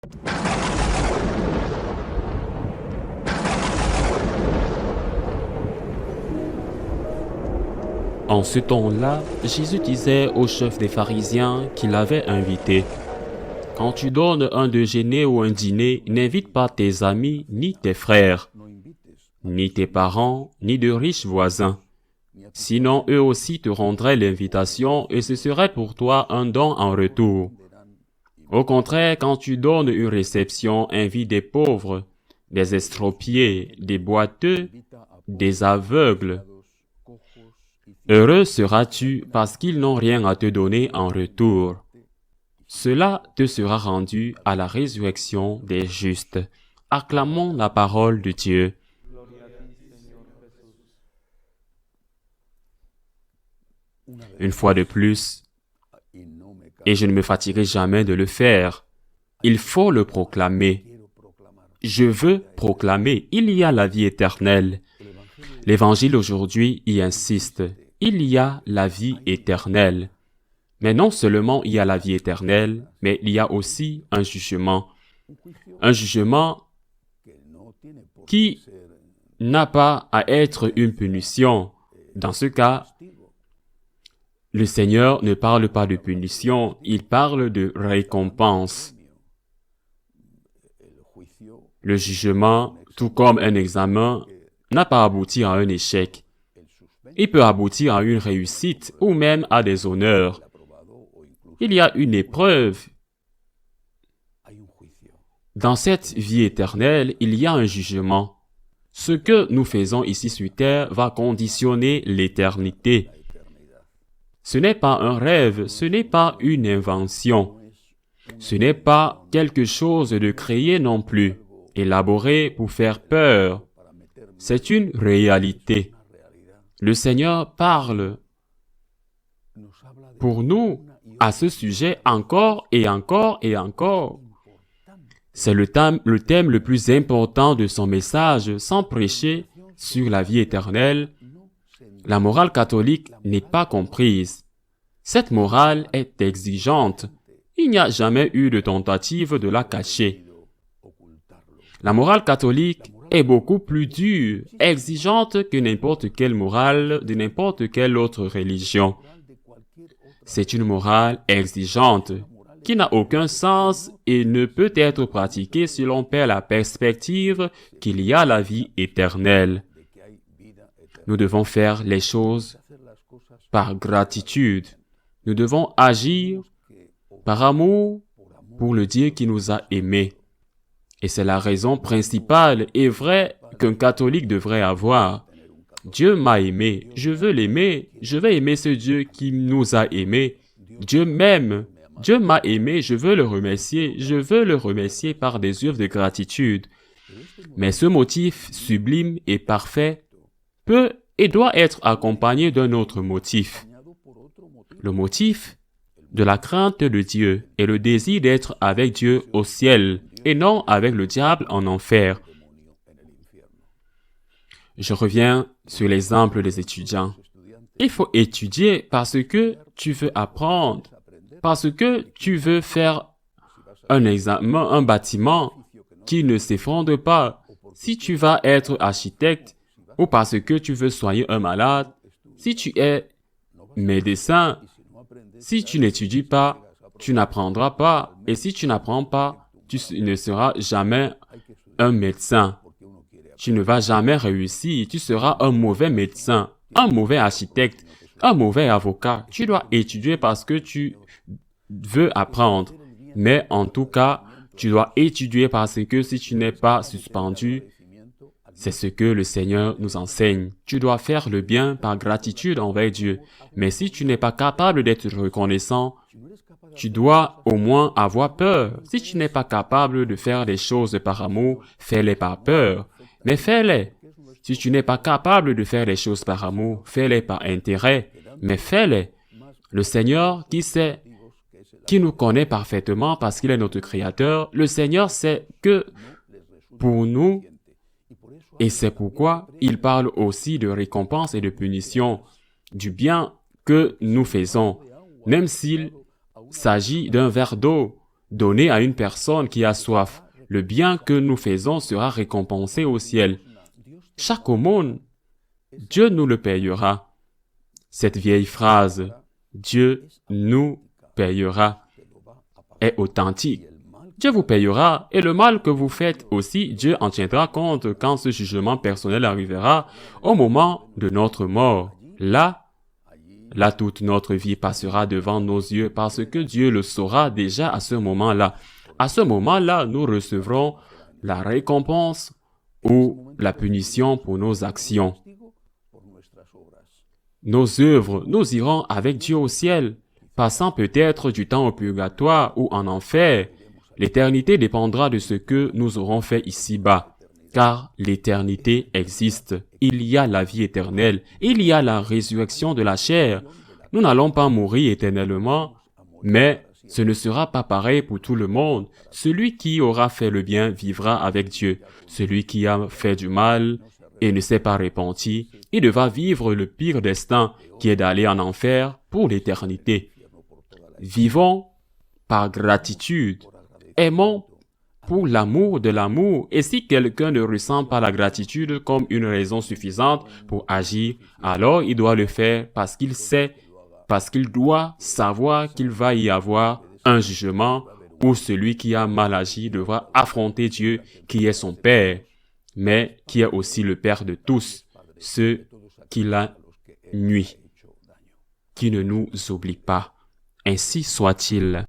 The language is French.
En ce temps-là, Jésus disait au chef des pharisiens qu'il avait invité. Quand tu donnes un déjeuner ou un dîner, n'invite pas tes amis, ni tes frères, ni tes parents, ni de riches voisins. Sinon, eux aussi te rendraient l'invitation et ce serait pour toi un don en retour. Au contraire, quand tu donnes une réception, invite des pauvres, des estropiés, des boiteux, des aveugles. Heureux seras-tu parce qu'ils n'ont rien à te donner en retour. Cela te sera rendu à la résurrection des justes. Acclamons la parole de Dieu. Une fois de plus, et je ne me fatiguerai jamais de le faire, il faut le proclamer. Je veux proclamer, il y a la vie éternelle. L'Évangile aujourd'hui y insiste, il y a la vie éternelle. Mais non seulement il y a la vie éternelle, mais il y a aussi un jugement. Un jugement qui n'a pas à être une punition. Dans ce cas, le Seigneur ne parle pas de punition, il parle de récompense. Le jugement, tout comme un examen, n'a pas abouti à un échec. Il peut aboutir à une réussite ou même à des honneurs. Il y a une épreuve. Dans cette vie éternelle, il y a un jugement. Ce que nous faisons ici sur terre va conditionner l'éternité. Ce n'est pas un rêve, ce n'est pas une invention. Ce n'est pas quelque chose de créé non plus, élaboré pour faire peur. C'est une réalité. Le Seigneur parle pour nous à ce sujet encore et encore et encore. C'est le thème le plus important de son message, sans prêcher sur la vie éternelle. La morale catholique n'est pas comprise. Cette morale est exigeante. Il n'y a jamais eu de tentative de la cacher. La morale catholique est beaucoup plus dure, exigeante que n'importe quelle morale de n'importe quelle autre religion. C'est une morale exigeante qui n'a aucun sens et ne peut être pratiquée si l'on perd la perspective qu'il y a la vie éternelle. Nous devons faire les choses par gratitude. Nous devons agir par amour pour le Dieu qui nous a aimés. Et c'est la raison principale et vraie qu'un catholique devrait avoir. Dieu m'a aimé, je veux l'aimer, je vais aimer ce Dieu qui nous a aimés. Dieu m'aime, Dieu m'a aimé, je veux le remercier par des œuvres de gratitude. Mais ce motif sublime et parfait peut et doit être accompagné d'un autre motif. Le motif de la crainte de Dieu et le désir d'être avec Dieu au ciel et non avec le diable en enfer. Je reviens sur l'exemple des étudiants. Il faut étudier parce que tu veux apprendre, parce que tu veux faire un examen, un bâtiment qui ne s'effondre pas. Si tu vas être architecte ou parce que tu veux soigner un malade, si tu es médecin, si tu n'étudies pas, tu n'apprendras pas. Et si tu n'apprends pas, tu ne seras jamais un médecin. Tu ne vas jamais réussir. Tu seras un mauvais médecin, un mauvais architecte, un mauvais avocat. Tu dois étudier parce que tu veux apprendre. Mais en tout cas, tu dois étudier parce que si tu n'es pas suspendu, c'est ce que le Seigneur nous enseigne. Tu dois faire le bien par gratitude envers Dieu. Mais si tu n'es pas capable d'être reconnaissant, tu dois au moins avoir peur. Si tu n'es pas capable de faire des choses par amour, fais-les par peur. Mais fais-les. Si tu n'es pas capable de faire les choses par amour, fais-les par intérêt. Mais fais-les. Le Seigneur qui nous connaît parfaitement parce qu'il est notre Créateur, le Seigneur sait que pour nous, et c'est pourquoi il parle aussi de récompense et de punition, du bien que nous faisons, même s'il s'agit d'un verre d'eau. Donnez à une personne qui a soif. Le bien que nous faisons sera récompensé au ciel. Chaque aumône, Dieu nous le payera. Cette vieille phrase, Dieu nous payera, est authentique. Dieu vous payera et le mal que vous faites aussi, Dieu en tiendra compte quand ce jugement personnel arrivera au moment de notre mort. Là, toute notre vie passera devant nos yeux parce que Dieu le saura déjà à ce moment-là. À ce moment-là, nous recevrons la récompense ou la punition pour nos actions. Nos œuvres, nous irons avec Dieu au ciel, passant peut-être du temps au purgatoire ou en enfer. L'éternité dépendra de ce que nous aurons fait ici-bas, car l'éternité existe. Il y a la vie éternelle, il y a la résurrection de la chair. Nous n'allons pas mourir éternellement, mais ce ne sera pas pareil pour tout le monde. Celui qui aura fait le bien vivra avec Dieu. Celui qui a fait du mal et ne s'est pas repenti, il devra vivre le pire destin, qui est d'aller en enfer pour l'éternité. Vivons par gratitude. Aimons pour l'amour de l'amour. Et si quelqu'un ne ressent pas la gratitude comme une raison suffisante pour agir, alors il doit le faire parce qu'il sait, parce qu'il doit savoir qu'il va y avoir un jugement où celui qui a mal agi devra affronter Dieu qui est son Père, mais qui est aussi le Père de tous, ceux qui l'a nui, qui ne nous oublie pas. Ainsi soit-il.